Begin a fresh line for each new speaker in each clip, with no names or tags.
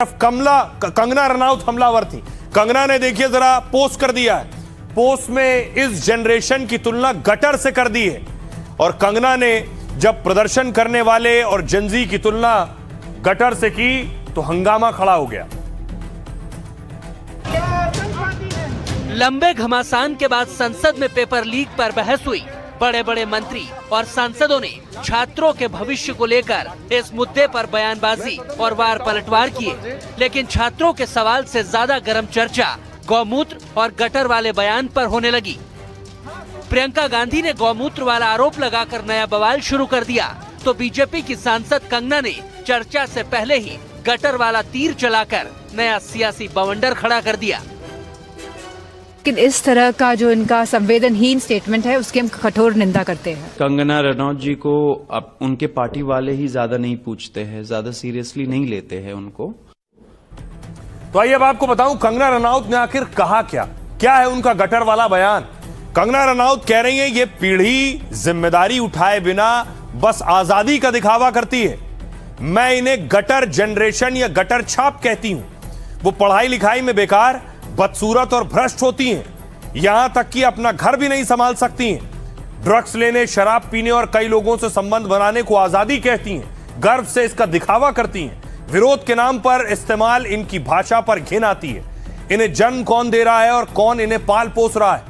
कंगना रनौत हमलावर थी। कंगना ने देखिए जरा पोस्ट कर दिया है, पोस्ट में इस जनरेशन की तुलना गटर से कर दी है। और कंगना ने जब प्रदर्शन करने वाले और जनजी की तुलना गटर से की तो हंगामा खड़ा हो गया।
लंबे घमासान के बाद संसद में पेपर लीक पर बहस हुई। बड़े बड़े मंत्री और सांसदों ने छात्रों के भविष्य को लेकर इस मुद्दे पर बयानबाजी और वार पलटवार किए, लेकिन छात्रों के सवाल से ज्यादा गर्म चर्चा गौमूत्र और गटर वाले बयान पर होने लगी। प्रियंका गांधी ने गौमूत्र वाला आरोप लगाकर नया बवाल शुरू कर दिया, तो बीजेपी की सांसद कंगना ने चर्चा से पहले ही गटर वाला तीर चलाकर नया सियासी बवंडर खड़ा कर दिया।
लेकिन इस तरह का जो इनका संवेदनहीन स्टेटमेंट है उसकी हम कठोर निंदा करते हैं।
कंगना रनौत जी को अब उनके पार्टी वाले ही ज्यादा नहीं पूछते हैं, ज्यादा सीरियसली नहीं लेते हैं उनको।
तो आइए अब आपको बताऊं कंगना रनौत ने आखिर कहा क्या है उनका गटर वाला बयान। कंगना रनौत कह रही है ये पीढ़ी जिम्मेदारी उठाए बिना बस आजादी का दिखावा करती है। मैं इन्हें गटर जनरेशन या गटर छाप कहती हूं। वो पढ़ाई लिखाई में बेकार, बदसूरत और भ्रष्ट होती हैं। यहां तक कि अपना घर भी नहीं संभाल सकती हैं। ड्रग्स लेने, शराब पीने और कई लोगों से संबंध बनाने को आजादी कहती हैं। गर्व से इसका दिखावा करती हैं। विरोध के नाम पर इस्तेमाल इनकी भाषा पर घिन आती है। इन्हें जन्म कौन दे रहा है और कौन इन्हें पाल पोस रहा है।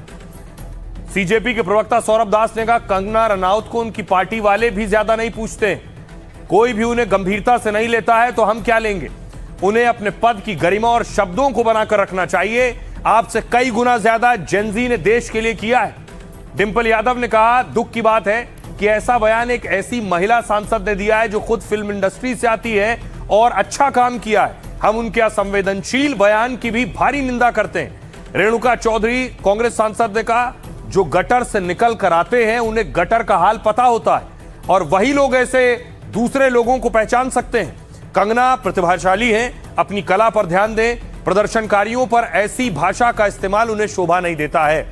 सीजेपी के प्रवक्ता सौरभ दास ने कहा कंगना रनौत को उनकी पार्टी वाले भी ज्यादा नहीं पूछते। कोई भी उन्हें गंभीरता से नहीं लेता है तो हम क्या लेंगे। उन्हें अपने पद की गरिमा और शब्दों को बनाकर रखना चाहिए। आपसे कई गुना ज्यादा जेनजी ने देश के लिए किया है। डिंपल यादव ने कहा दुख की बात है कि ऐसा बयान एक ऐसी महिला सांसद ने दिया है जो खुद फिल्म इंडस्ट्री से आती है और अच्छा काम किया है। हम उनके असंवेदनशील बयान की भी भारी निंदा करते हैं। रेणुका चौधरी कांग्रेस सांसद ने कहा जो गटर से निकल कर आते हैं उन्हें गटर का हाल पता होता है और वही लोग ऐसे दूसरे लोगों को पहचान सकते हैं। कंगना प्रतिभाशाली हैं, अपनी कला पर ध्यान दें। प्रदर्शनकारियों पर ऐसी भाषा का इस्तेमाल उन्हें शोभा नहीं देता है।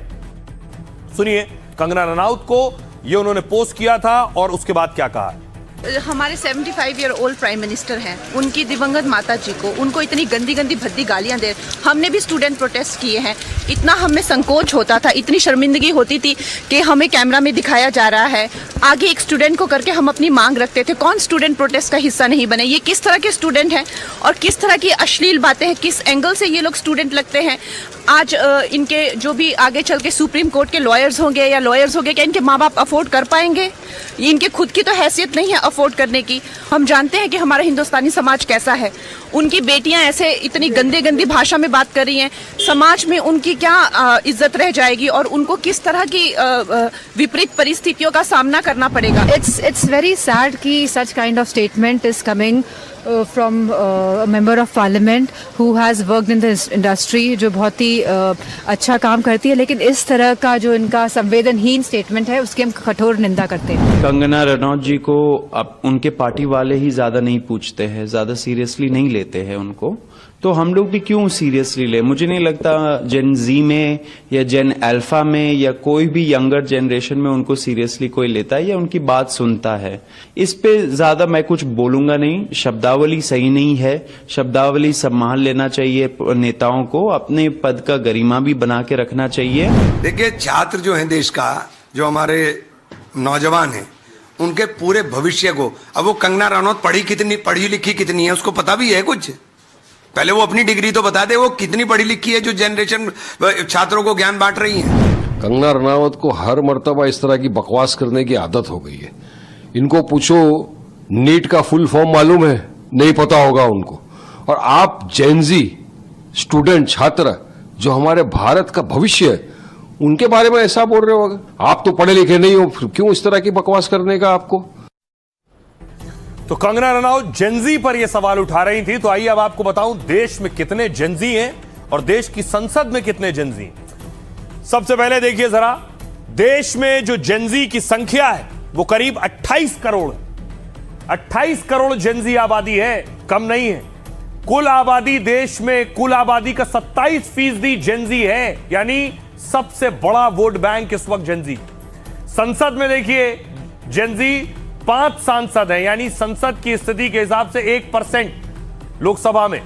सुनिए कंगना रनौत को, ये उन्होंने पोस्ट किया था और उसके बाद क्या कहा।
हमारे 75 ईयर ओल्ड प्राइम मिनिस्टर हैं, उनकी दिवंगत माता जी को उनको इतनी गंदी गंदी भद्दी गालियां दे। हमने भी स्टूडेंट प्रोटेस्ट किए हैं। इतना हमें संकोच होता था, इतनी शर्मिंदगी होती थी कि हमें कैमरा में दिखाया जा रहा है, आगे एक स्टूडेंट को करके हम अपनी मांग रखते थे। कौन स्टूडेंट प्रोटेस्ट का हिस्सा नहीं बने। ये किस तरह के स्टूडेंट हैं और किस तरह की अश्लील बातें हैं, किस एंगल से ये लोग स्टूडेंट लगते हैं। आज इनके जो भी आगे चल के सुप्रीम कोर्ट के लॉयर्स होंगे या लॉयर्स होंगे, क्या इनके माँ बाप अफोर्ड कर पाएंगे। इनके खुद की तो हैसियत नहीं है अफोर्ड करने की। हम जानते हैं कि हमारा हिंदुस्तानी समाज कैसा है। उनकी बेटियां ऐसे इतनी गंदी गंदी भाषा में बात कर रही हैं, समाज में उनकी क्या इज्जत रह जाएगी और उनको किस तरह की विपरीत परिस्थितियों का सामना करना पड़ेगा।
It's very sad कि such kind of statement is coming from a member of parliament who has worked in this industry, जो बहुत ही अच्छा काम करती है। लेकिन इस तरह का जो इनका संवेदनहीन स्टेटमेंट है उसकी हम कठोर निंदा करते हैं।
कंगना रनौत जी को अब उनके पार्टी वाले ही ज्यादा नहीं पूछते हैं, ज्यादा सीरियसली नहीं लेते हैं उनको। तो हम लोग भी क्यों सीरियसली ले। मुझे नहीं लगता जेन जी में या जेन अल्फा में या कोई भी यंगर जनरेशन में उनको सीरियसली कोई लेता है या उनकी बात सुनता है। इस पे ज्यादा मैं कुछ बोलूंगा नहीं। शब्दावली सही नहीं है, शब्दावली संभाल लेना चाहिए। नेताओं को अपने पद का गरिमा भी बना के रखना चाहिए।
देखिए छात्र जो है देश का, जो हमारे नौजवान हैं, उनके पूरे भविष्य को, अब वो कंगना रनौत पढ़ी लिखी कितनी है उसको पता भी है कुछ। पहले वो अपनी डिग्री तो बता दे, वो कितनी पढ़ी लिखी है जो जनरेशन छात्रों को ज्ञान बांट रही है।
कंगना रनौत को हर मर्तबा इस तरह की बकवास करने की आदत हो गई है। इनको पूछो नीट का फुल फॉर्म मालूम है? नहीं पता होगा उनको। और आप जेनजी स्टूडेंट छात्र जो हमारे भारत का भविष्य है, उनके बारे में ऐसा बोल रहे हो। आप तो पढ़े लिखे नहीं हो, फिर क्यों इस तरह की बकवास करने का आपको।
तो कंगना रनौत जेनजी पर यह सवाल उठा रही थी। तो आइए अब आपको बताऊं देश में कितने जेनजी हैं और देश की संसद में कितने जेनजी हैं। सबसे पहले देखिए जरा, देश में जो जेनजी की संख्या है वो करीब 28 करोड़। 28 करोड़ जेनजी आबादी है, कम नहीं है। कुल आबादी देश में, कुल आबादी का 27% जेनजी है, यानी सबसे बड़ा वोट बैंक इस वक्त जेनजी। संसद में देखिए जेनजी 5 सांसद हैं, यानी संसद की स्थिति के हिसाब से 1% लोकसभा में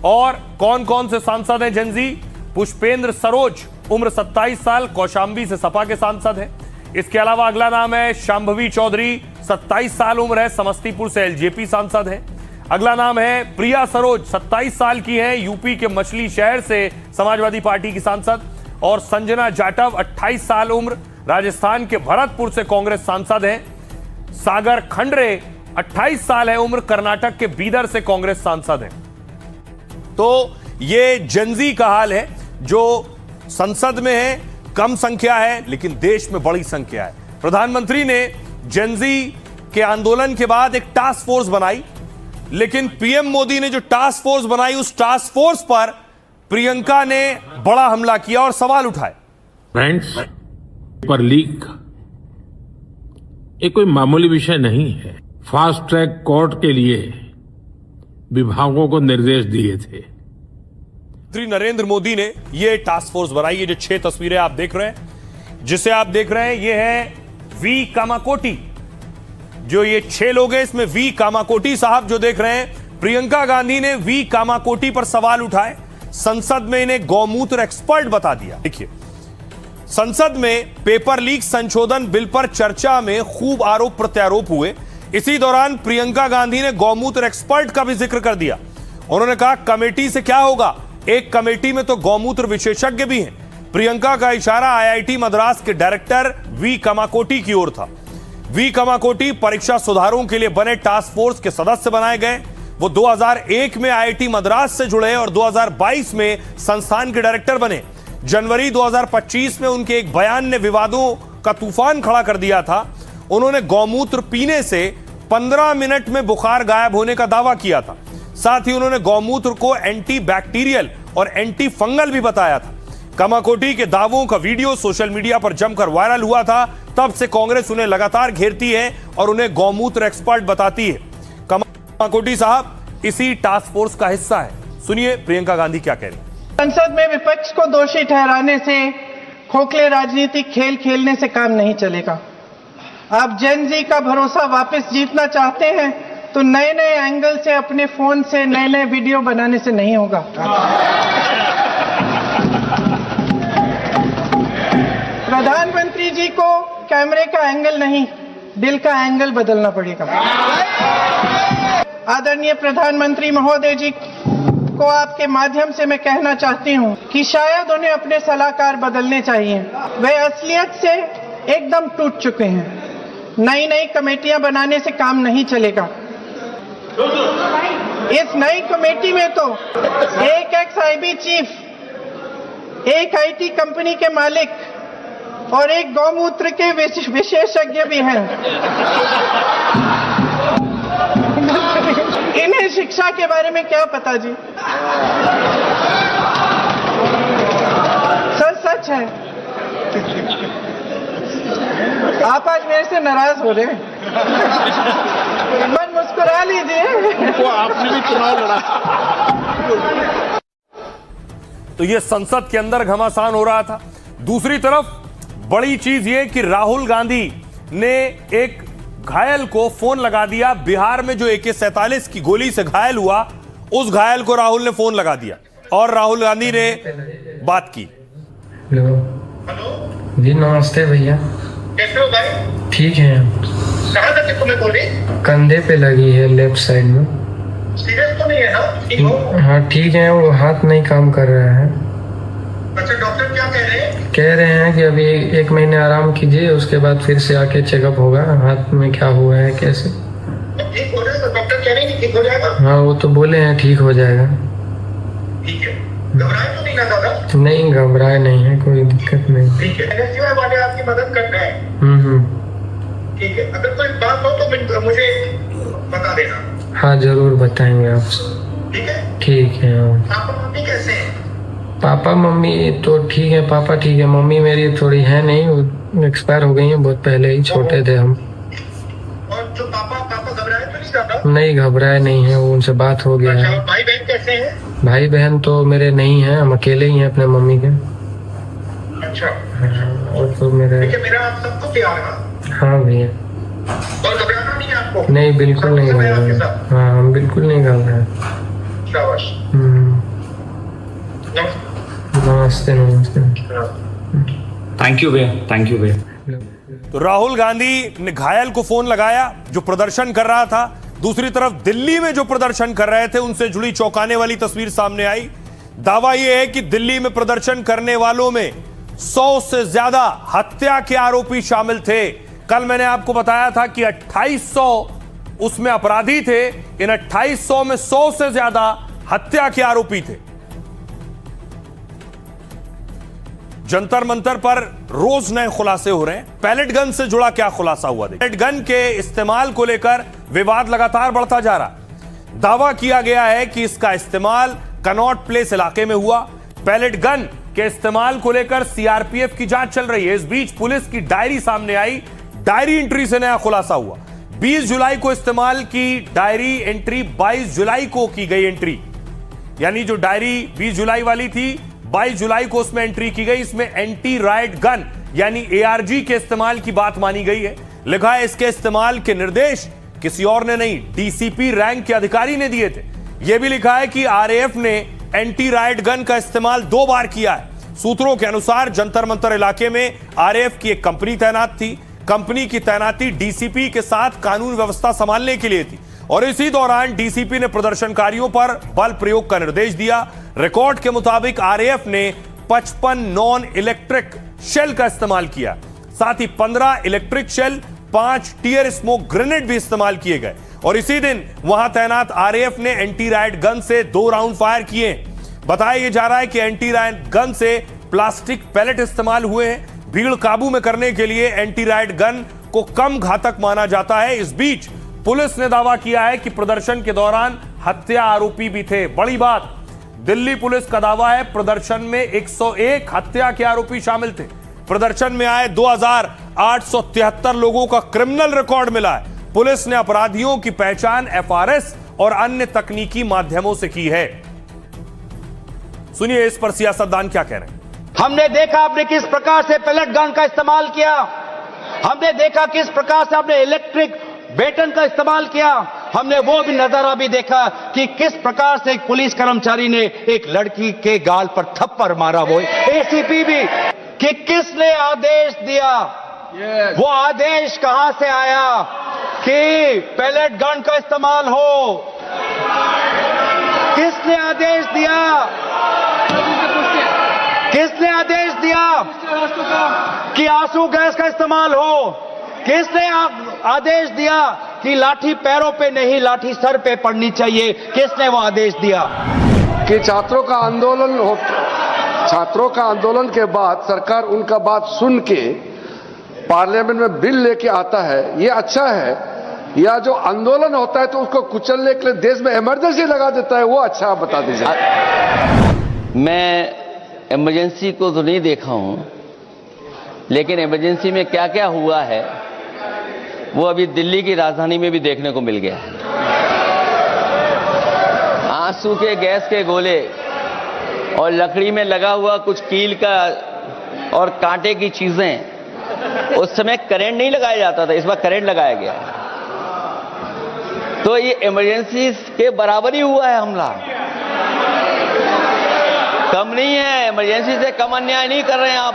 और कौन कौन से सांसद हैं जेनजी? पुष्पेंद्र सरोज, उम्र 27 साल, कौशाम्बी से सपा के सांसद हैं। इसके अलावा अगला नाम है शांभवी चौधरी, 27 साल उम्र है, समस्तीपुर से एलजेपी सांसद है। अगला नाम है प्रिया सरोज, 27 साल की हैं, यूपी के मछली शहर से समाजवादी पार्टी की सांसद। और संजना जाटव, 28 साल उम्र, राजस्थान के भरतपुर से कांग्रेस सांसद हैं। सागर खंडरे, 28 साल है उम्र, कर्नाटक के बीदर से कांग्रेस सांसद हैं। तो ये जेनजी का हाल है जो संसद में है, कम संख्या है लेकिन देश में बड़ी संख्या है। प्रधानमंत्री ने जेनजी के आंदोलन के बाद एक टास्क फोर्स बनाई, लेकिन पीएम मोदी ने जो टास्क फोर्स बनाई उस टास्क फोर्स पर प्रियंका ने बड़ा हमला किया और सवाल उठाए।
फ्रेंड्स, पेपर लीक ये कोई मामूली विषय नहीं है। फास्ट ट्रैक कोर्ट के लिए विभागों को निर्देश दिए थे।
श्री नरेंद्र मोदी ने यह टास्क फोर्स बनाई। ये जो 6 तस्वीरें आप देख रहे हैं, जिसे आप देख रहे हैं, ये है वी कामाकोटी। जो ये 6 लोग हैं, इसमें वी कामाकोटी साहब जो देख रहे हैं, प्रियंका गांधी ने वी कामाकोटी पर सवाल उठाए। संसद में इन्हें गौमूत्र एक्सपर्ट बता दिया। देखिए, संसद में पेपर लीक संशोधन बिल पर चर्चा में खूब आरोप प्रत्यारोप हुए। इसी दौरान प्रियंका गांधी ने गौमूत्र एक्सपर्ट का भी जिक्र कर दिया। उन्होंने कहा, कमेटी से क्या होगा, एक कमेटी में तो गौमूत्र विशेषज्ञ भी हैं। प्रियंका का इशारा आईआईटी मद्रास के डायरेक्टर वी कामाकोटी की ओर था। वी कामाकोटी परीक्षा सुधारों के लिए बने टास्क फोर्स के सदस्य बनाए गए। वो 2001 में आईआईटी मद्रास से जुड़े और 2022 में संस्थान के डायरेक्टर बने। जनवरी 2025 में उनके एक बयान ने विवादों का तूफान खड़ा कर दिया था। उन्होंने गौमूत्र पीने से 15 मिनट में बुखार गायब होने का दावा किया था। साथ ही उन्होंने गौमूत्र को एंटी बैक्टीरियल और एंटी फंगल भी बताया था। कामाकोटी के दावों का वीडियो सोशल मीडिया पर जमकर वायरल हुआ था। तब से कांग्रेस उन्हें लगातार घेरती है और उन्हें गौमूत्र एक्सपर्ट बताती है। कामाकोटी साहब इसी टास्क फोर्स का हिस्सा है। सुनिए प्रियंका गांधी क्या कह रही हैं।
संसद में विपक्ष को दोषी ठहराने से, खोखले राजनीतिक खेल खेलने से काम नहीं चलेगा। आप जेन जी का भरोसा वापस जीतना चाहते हैं तो नए नए एंगल से, अपने फोन से नए नए वीडियो बनाने से नहीं होगा। प्रधानमंत्री जी को कैमरे का एंगल नहीं, दिल का एंगल बदलना पड़ेगा। आदरणीय प्रधानमंत्री महोदय जी को आपके माध्यम से मैं कहना चाहती हूं कि शायद उन्हें अपने सलाहकार बदलने चाहिए। वे असलियत से एकदम टूट चुके हैं। नई नई कमेटियां बनाने से काम नहीं चलेगा। इस नई कमेटी में तो एक एक्स-आईबी चीफ, एक आईटी कंपनी के मालिक और एक गौमूत्र के विशेषज्ञ भी हैं। इन्हें शिक्षा के बारे में क्या पता जी? सच है। आप आज मेरे से नाराज हो रहे हैं। मन मुस्कुरा लीजिए।
वो आपने भी चुनाव लड़ा।
तो ये संसद के अंदर घमासान हो रहा था। दूसरी तरफ बड़ी चीज ये कि राहुल गांधी ने एक घायल को फोन लगा दिया। बिहार में जो AK-47 की गोली से घायल हुआ, उस घायल को राहुल ने फोन लगा दिया और राहुल गांधी ने बात की।
हेलो जी, नमस्ते भैया।
कैसे हो भाई?
ठीक है।
कहाँ तक तुम्हें गोली?
कंधे पे लगी है, लेफ्ट साइड में।
सीरियस तो नहीं है ना? ठीक हो?
हाँ ठीक है, वो हाथ नहीं काम कर रहा है।
अच्छा, डॉक्टर क्या कह रहे हैं?
कह रहे हैं कि अभी 1 महीने आराम कीजिए, उसके बाद फिर से आके चेकअप होगा, हाथ में क्या हुआ है कैसे।
ठीक हो जाएगा? डॉक्टर कह रहे हैं कि ठीक हो जाएगा?
हाँ वो तो बोले हैं ठीक हो जाएगा।
ठीक है, घबराए तो नहीं ना दादा?
नहीं घबराए नहीं है, कोई दिक्कत नहीं।
ठीक है, NSUI वाले आपकी मदद कर रहे हैं। ठीक है, अगर कोई बात हो तो मुझे बता देना।
हाँ जरूर बताएंगे आपसे।
ठीक है? ठीक
है।
पापा मम्मी कैसे हैं?
पापा मम्मी तो ठीक है, पापा ठीक है, मम्मी मेरी थोड़ी है नहीं, वो एक्सपायर हो गई है बहुत पहले ही, छोटे थे हम।
और जो पापा घबराए तो नहीं ज्यादा?
नहीं घबराए नहीं है, वो उनसे बात हो गया है।
भाई बहन कैसे हैं?
भाई बहन तो मेरे नहीं हैं, हम अकेले ही हैं अपने मम्मी के।
अच्छा।
और तो मेरे
मेरा आप सबको प्यार है।
हाँ भैया।
और घबराना नहीं है आपको?
नहीं बिल्कुल नहीं घबराए। हाँ हम बिल्कुल नहीं घबराए।
शाबाश।
नमस्ते नमस्ते।
थैंक यू भैया, थैंक यू भैया।
तो राहुल गांधी ने घायल को फोन लगाया जो प्रदर्शन कर रहा था। दूसरी तरफ दिल्ली में जो प्रदर्शन कर रहे थे उनसे जुड़ी चौंकाने वाली तस्वीर सामने आई। दावा यह है कि दिल्ली में प्रदर्शन करने वालों में 100 से ज्यादा हत्या के आरोपी शामिल थे। कल मैंने आपको बताया था कि 2800 उसमें अपराधी थे। इन 2800 में 100 से ज्यादा हत्या के आरोपी थे। जंतर मंतर पर रोज नए खुलासे हो रहे हैं। पैलेट गन से जुड़ा क्या खुलासा हुआ? पैलेट गन के इस्तेमाल को लेकर विवाद लगातार बढ़ता जा रहा। दावा किया गया है कि इसका इस्तेमाल कनॉट प्लेस इलाके में हुआ। पैलेट गन के इस्तेमाल को लेकर सीआरपीएफ की जांच चल रही है। इस बीच पुलिस की डायरी सामने आई। डायरी एंट्री से नया खुलासा हुआ। 20 जुलाई को इस्तेमाल की डायरी एंट्री 22 जुलाई को की गई एंट्री, यानी जो डायरी 20 जुलाई वाली थी 22 जुलाई को उसमें एंट्री की गई। इसमें एंटी राइट गन यानी एआरजी के इस्तेमाल की बात मानी गई है। लिखा है इसके इस्तेमाल के निर्देश किसी और ने नहीं, डीसीपी रैंक के अधिकारी ने दिए थे। यह भी लिखा है कि आरएएफ ने एंटी राइट गन का इस्तेमाल 2 बार किया है। सूत्रों के अनुसार जंतर मंतर इलाके में आरएएफ की एक कंपनी तैनात थी। कंपनी की तैनाती डीसीपी के साथ कानून व्यवस्था संभालने के लिए थी और इसी दौरान डीसीपी ने प्रदर्शनकारियों पर बल प्रयोग का निर्देश दिया। रिकॉर्ड के मुताबिक आरएएफ ने 55 नॉन इलेक्ट्रिक शेल का इस्तेमाल किया। साथ ही 15 electric shell, 5 tear smoke grenade भी इस्तेमाल किए गए और इसी दिन वहां तैनात आरएएफ ने एंटी राइट गन से 2 राउंड फायर किए। बताया जा रहा है कि एंटी राइट गन से प्लास्टिक पैलेट इस्तेमाल हुए हैं। भीड़ काबू में करने के लिए एंटी राइट गन को कम घातक माना जाता है। इस बीच पुलिस ने दावा किया है कि प्रदर्शन के दौरान हत्या आरोपी भी थे। बड़ी बात, दिल्ली पुलिस का दावा है प्रदर्शन में 101 हत्या के आरोपी शामिल थे। प्रदर्शन में आए 2873 लोगों का क्रिमिनल रिकॉर्ड मिला है। पुलिस ने अपराधियों की पहचान एफआरएस और अन्य तकनीकी माध्यमों से की है। सुनिए इस पर सियासतदान क्या कह रहे हैं।
हमने देखा आपने किस प्रकार से पैलेट गन का इस्तेमाल किया। हमने देखा किस प्रकार से आपने इलेक्ट्रिक बेटन का इस्तेमाल किया। हमने वो भी नजारा भी देखा कि किस प्रकार से एक पुलिस कर्मचारी ने एक लड़की के गाल पर थप्पड़ मारा, वो एसीपी भी। कि किसने आदेश दिया, वो आदेश कहां से आया कि पैलेट गन का इस्तेमाल हो? किसने आदेश दिया? किसने आदेश दिया कि आंसू गैस का इस्तेमाल हो? किसने आदेश दिया कि लाठी पैरों पे नहीं लाठी सर पे पड़नी चाहिए? किसने वो आदेश दिया?
कि छात्रों का आंदोलन के बाद सरकार उनका बात सुन के पार्लियामेंट में बिल लेके आता है, ये अच्छा है। या जो आंदोलन होता है तो उसको कुचलने के लिए देश में इमरजेंसी लगा देता है, वो अच्छा आप बता दीजिए।
मैं इमरजेंसी को तो नहीं देखा हूं, लेकिन इमरजेंसी में क्या क्या हुआ है वो अभी दिल्ली की राजधानी में भी देखने को मिल गया है। आंसू के गैस के गोले और लकड़ी में लगा हुआ कुछ कील का और कांटे की चीजें, उस समय करंट नहीं लगाया जाता था, इस बार करंट लगाया गया। तो ये इमरजेंसी के बराबर ही हुआ है हमला, कम नहीं है। इमरजेंसी से कम अन्याय नहीं कर रहे हैं आप लोग।